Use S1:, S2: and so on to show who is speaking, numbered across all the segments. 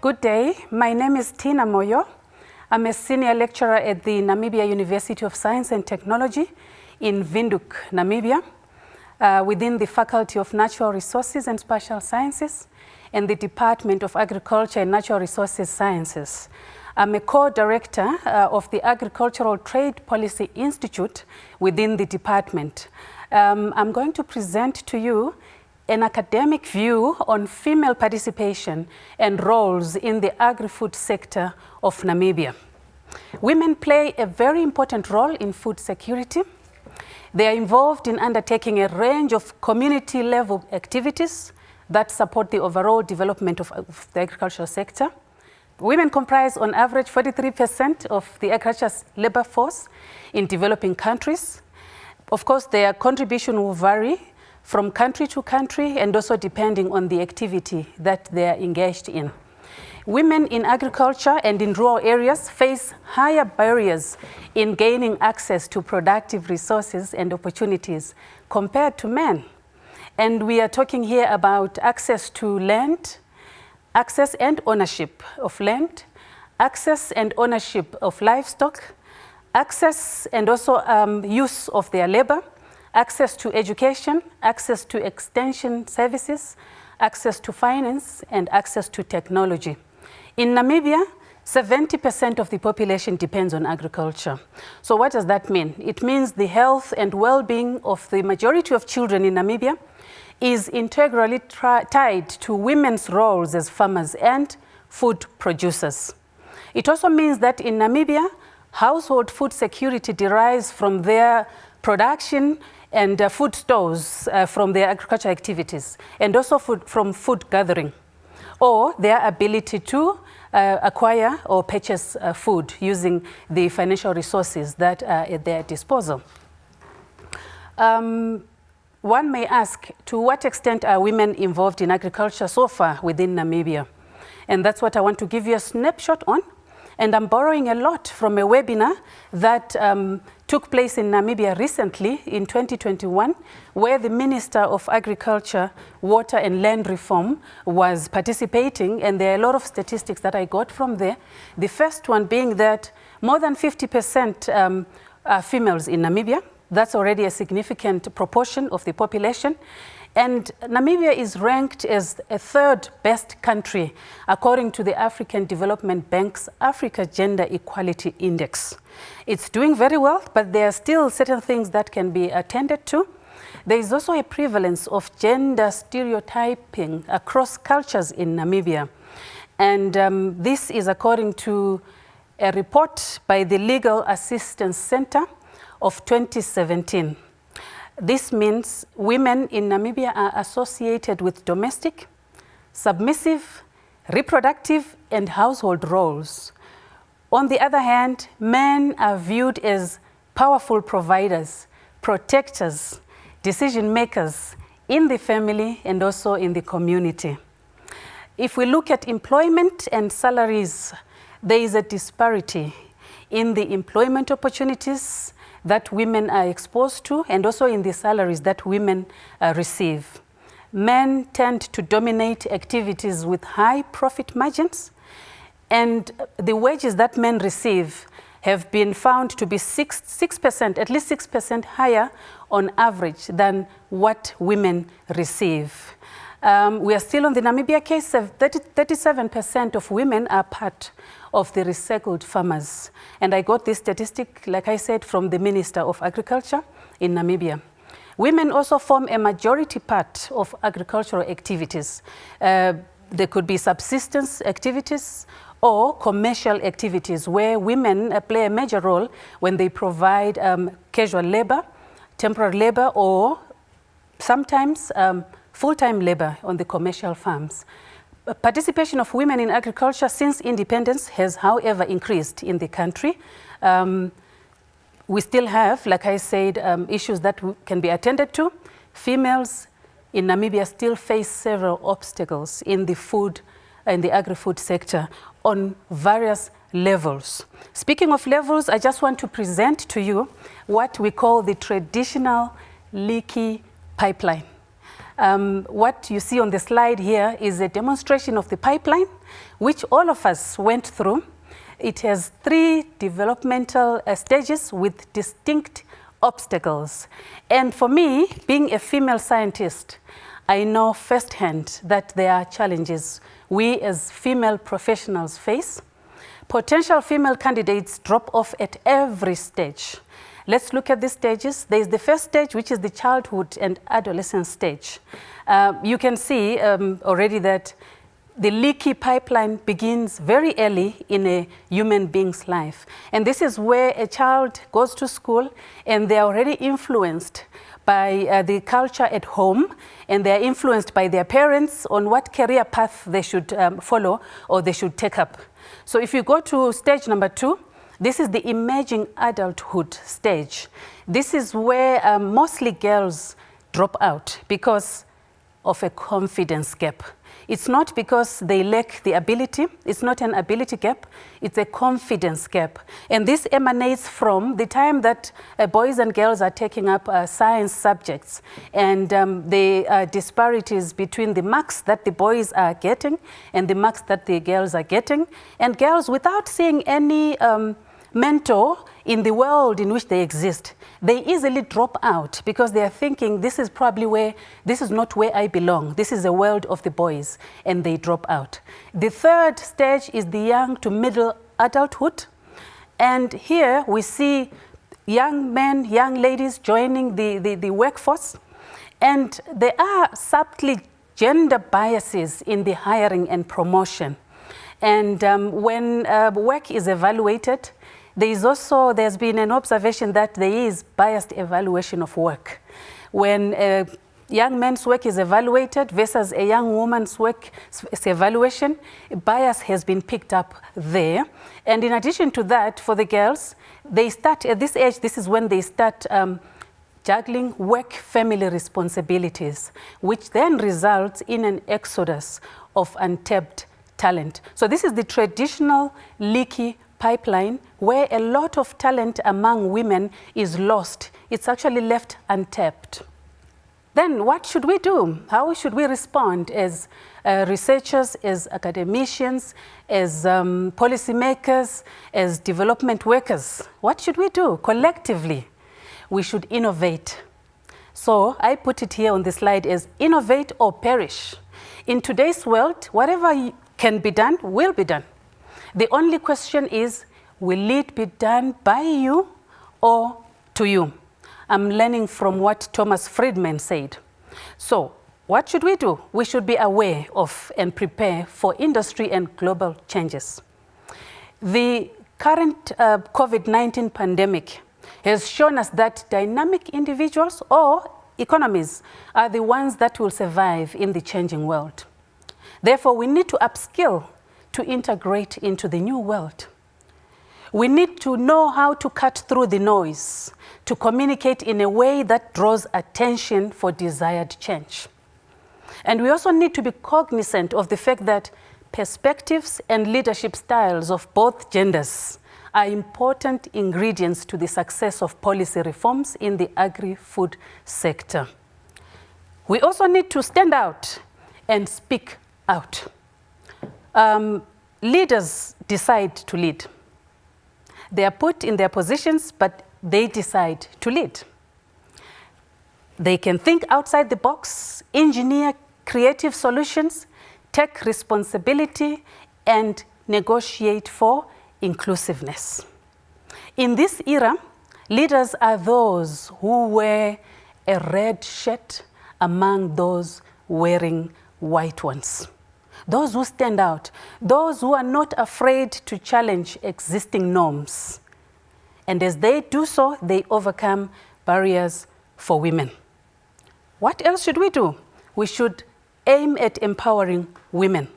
S1: Good day, my name is Thinah Moyo. I'm a senior lecturer at the Namibia University of Science and Technology in Windhoek, Namibia, within the Faculty of Natural Resources and Spatial Sciences and the Department of Agriculture and Natural Resources Sciences. I'm a co-director of the Agricultural Trade Policy Institute within the department. I'm going to present to you an academic view on female participation and roles in the agri-food sector of Namibia. Women play a very important role in food security. They are involved in undertaking a range of community-level activities that support the overall development of the agricultural sector. Women comprise, on average, 43% of the agricultural labor force in developing countries. Of course, their contribution will vary from country to country and also depending on the activity that they are engaged in. Women in agriculture and in rural areas face higher barriers in gaining access to productive resources and opportunities compared to men. And we are talking here about access to land, access and ownership of land, access and ownership of livestock, access and also use of their labor, access to education, access to extension services, access to finance, and access to technology. In Namibia, 70% of the population depends on agriculture. So what does that mean? It means the health and well-being of the majority of children in Namibia is integrally tied to women's roles as farmers and food producers. It also means that in Namibia, household food security derives from their production and food stores from their agricultural activities, and also from food gathering, or their ability to acquire or purchase food using the financial resources that are at their disposal. One may ask, to what extent are women involved in agriculture so far within Namibia? And that's what I want to give you a snapshot on. And I'm borrowing a lot from a webinar that took place in Namibia recently in 2021, where the Minister of Agriculture, Water and Land Reform was participating, and there are a lot of statistics that I got from there. The first one being that more than 50% are females in Namibia. That's already a significant proportion of the population. And Namibia is ranked as a third best country according to the African Development Bank's Africa Gender Equality Index. It's doing very well, but there are still certain things that can be attended to. There is also a prevalence of gender stereotyping across cultures in Namibia. And this is according to a report by the Legal Assistance Center of 2017. This means women in Namibia are associated with domestic, submissive, reproductive, and household roles. On the other hand, men are viewed as powerful providers, protectors, decision makers in the family and also in the community. If we look at employment and salaries, there is a disparity in the employment opportunities that women are exposed to, and also in the salaries that women receive. Men tend to dominate activities with high profit margins, and the wages that men receive have been found to be 6%, at least 6% higher on average than what women receive. We are still on the Namibia case. 37% of women are part of the recycled farmers. And I got this statistic, like I said, from the Minister of Agriculture in Namibia. Women also form a majority part of agricultural activities. There could be subsistence activities or commercial activities where women play a major role when they provide casual labor, temporary labor, or sometimes full-time labor on the commercial farms. Participation of women in agriculture since independence has, however, increased in the country. We still have, like I said, issues that can be attended to. Females in Namibia still face several obstacles in the food and the agri-food sector on various levels. Speaking of levels, I just want to present to you what we call the traditional leaky pipeline. What you see on the slide here is a demonstration of the pipeline, which all of us went through. It has 3 developmental stages with distinct obstacles. And for me, being a female scientist, I know firsthand that there are challenges we as female professionals face. Potential female candidates drop off at every stage. Let's look at these stages. There is the first stage, which is the childhood and adolescence stage. You can see already that the leaky pipeline begins very early in a human being's life. And this is where a child goes to school and they're already influenced by the culture at home, and they're influenced by their parents on what career path they should follow or they should take up. So if you go to stage number 2, this is the emerging adulthood stage. This is where mostly girls drop out because of a confidence gap. It's not because they lack the ability, it's not an ability gap, it's a confidence gap. And this emanates from the time that boys and girls are taking up science subjects, and the disparities between the marks that the boys are getting and the marks that the girls are getting. And girls, without seeing any mentor in the world in which they exist, they easily drop out because they are thinking this is not where I belong. This is the world of the boys, and they drop out. The third stage is the young to middle adulthood. And here we see young men, young ladies joining the workforce. And there are subtly gender biases in the hiring and promotion. And when work is evaluated, there's been an observation that there is biased evaluation of work. When a young man's work is evaluated versus a young woman's work evaluation, bias has been picked up there. And in addition to that, for the girls, they start at this age, this is when they start juggling work-family responsibilities, which then results in an exodus of untapped talent. So this is the traditional leaky pipeline where a lot of talent among women is lost. It's actually left untapped. Then what should we do? How should we respond as researchers, as academicians, as policymakers, as development workers? What should we do collectively? We should innovate. So I put it here on the slide as innovate or perish. In today's world, whatever can be done will be done. The only question is, will it be done by you or to you? I'm learning from what Thomas Friedman said. So what should we do? We should be aware of and prepare for industry and global changes. The current COVID-19 pandemic has shown us that dynamic individuals or economies are the ones that will survive in the changing world. Therefore, we need to upskill to integrate into the new world. We need to know how to cut through the noise, to communicate in a way that draws attention for desired change. And we also need to be cognizant of the fact that perspectives and leadership styles of both genders are important ingredients to the success of policy reforms in the agri-food sector. We also need to stand out and speak out. Leaders decide to lead. They are put in their positions, but they decide to lead. They can think outside the box, engineer creative solutions, take responsibility, and negotiate for inclusiveness. In this era, leaders are those who wear a red shirt among those wearing white ones. Those who stand out, those who are not afraid to challenge existing norms. And as they do so, they overcome barriers for women. What else should we do? We should aim at empowering women.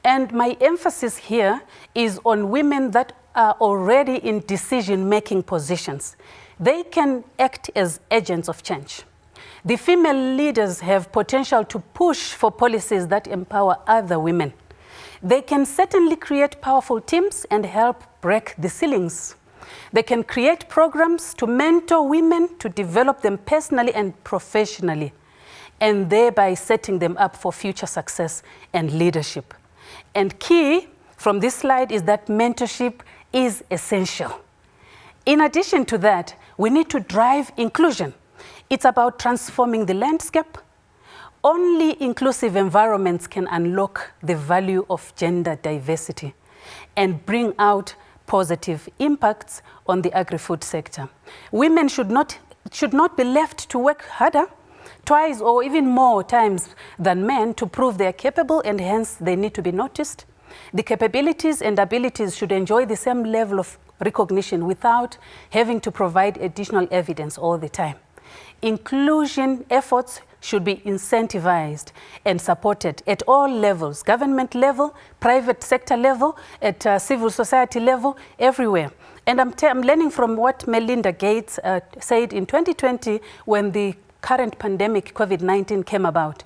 S1: And my emphasis here is on women that are already in decision-making positions. They can act as agents of change. The female leaders have potential to push for policies that empower other women. They can certainly create powerful teams and help break the ceilings. They can create programs to mentor women to develop them personally and professionally, and thereby setting them up for future success and leadership. And key from this slide is that mentorship is essential. In addition to that, we need to drive inclusion. It's about transforming the landscape. Only inclusive environments can unlock the value of gender diversity and bring out positive impacts on the agri-food sector. Women should not be left to work harder, twice or even more times than men, to prove they are capable, and hence they need to be noticed. The capabilities and abilities should enjoy the same level of recognition without having to provide additional evidence all the time. Inclusion efforts should be incentivized and supported at all levels, government level, private sector level, at civil society level, everywhere. And I'm learning from what Melinda Gates said in 2020 when the current pandemic, COVID-19, came about.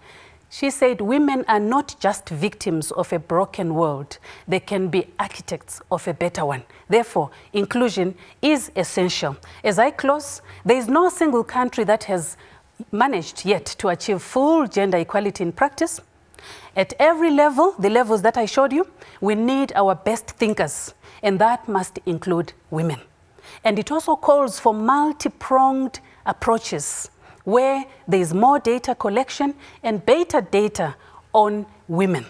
S1: She said women are not just victims of a broken world, they can be architects of a better one. Therefore, inclusion is essential. As I close, there is no single country that has managed yet to achieve full gender equality in practice. At every level, the levels that I showed you, we need our best thinkers, and that must include women. And it also calls for multi-pronged approaches where there is more data collection and better data on women.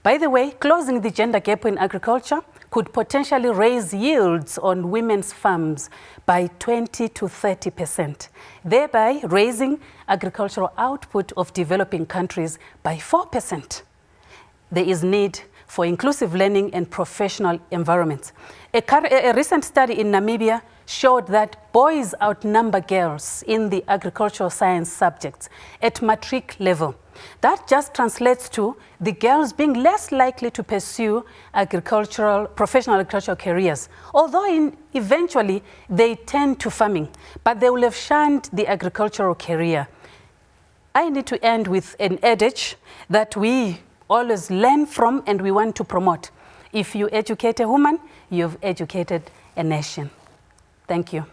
S1: By the way, closing the gender gap in agriculture could potentially raise yields on women's farms by 20 to 30%, thereby raising agricultural output of developing countries by 4%. There is need for inclusive learning and professional environments. A recent study in Namibia showed that boys outnumber girls in the agricultural science subjects at matric level. That just translates to the girls being less likely to pursue professional agricultural careers, although eventually they tend to farming, but they will have shunned the agricultural career. I need to end with an adage that we always learn from and we want to promote. If you educate a woman, you've educated a nation. Thank you.